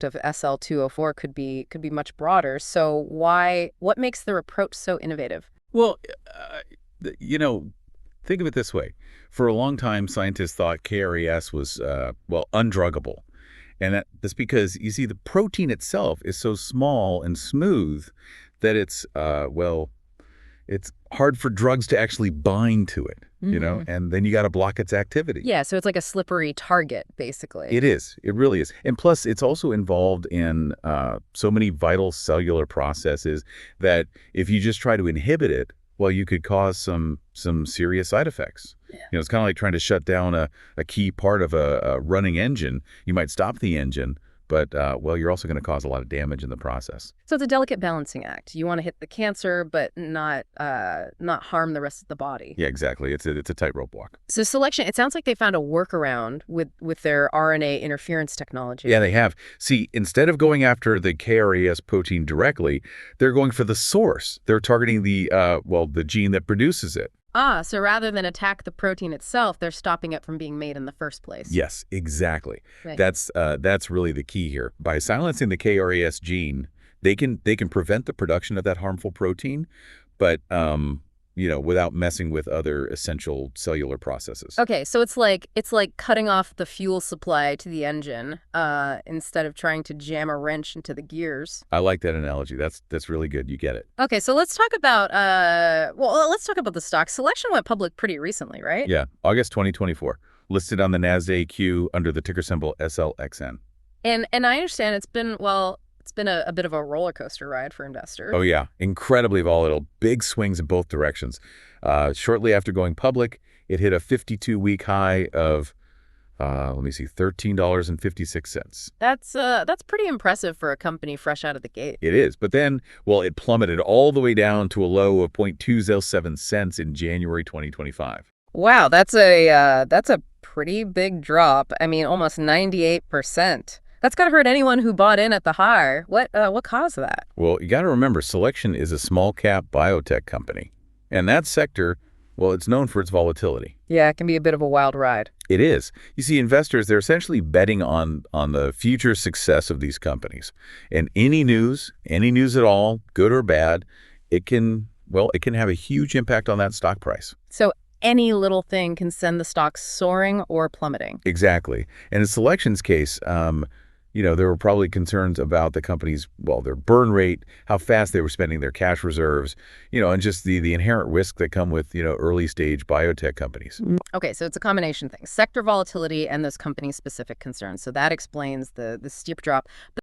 of SL204 could be much broader. So what makes their approach so innovative? Well, you know, think of it this way. For a long time, scientists thought KRAS was, undruggable. And that's because, you see, the protein itself is so small and smooth that it's hard for drugs to actually bind to it, and then you got to block its activity. Yeah, so it's like a slippery target, basically. It is. It really is. And plus, it's also involved in so many vital cellular processes that if you just try to inhibit it, well, you could cause some serious side effects. Yeah. It's kind of like trying to shut down a key part of a running engine. You might stop the engine, but, you're also going to cause a lot of damage in the process. So it's a delicate balancing act. You want to hit the cancer, but not harm the rest of the body. Yeah, exactly. It's a tightrope walk. So Silexion, it sounds like they found a workaround with their RNA interference technology. Yeah, they have. See, instead of going after the KRAS protein directly, they're going for the source. They're targeting the gene that produces it. So rather than attack the protein itself, they're stopping it from being made in the first place. Yes, exactly. Right. That's really the key here. By silencing the KRAS gene, they can prevent the production of that harmful protein, but without messing with other essential cellular processes. Okay, so it's like cutting off the fuel supply to the engine instead of trying to jam a wrench into the gears. I like that analogy. That's really good. You get it. Okay, so let's talk about the stock. Silexion went public pretty recently, right? Yeah, August 2024, listed on the NASDAQ under the ticker symbol SLXN. And I understand it's been a bit of a roller coaster ride for investors. Oh, yeah. Incredibly volatile. Big swings in both directions. Shortly after going public, it hit a 52-week high of, $13.56. That's pretty impressive for a company fresh out of the gate. It is. But then, it plummeted all the way down to a low of 0.207 cents in January 2025. Wow, that's a pretty big drop. I mean, almost 98%. That's got to hurt anyone who bought in at the high. What caused that? Well, you got to remember, Silexion is a small-cap biotech company. And that sector, it's known for its volatility. Yeah, it can be a bit of a wild ride. It is. You see, investors, they're essentially betting on the future success of these companies. And any news at all, good or bad, it can have a huge impact on that stock price. So any little thing can send the stock soaring or plummeting. Exactly. And in Silexion's case, there were probably concerns about the company's, their burn rate, how fast they were spending their cash reserves, and just the inherent risk that come with, early stage biotech companies. Okay, so it's a combination thing, sector volatility and those company specific concerns. So that explains the steep drop.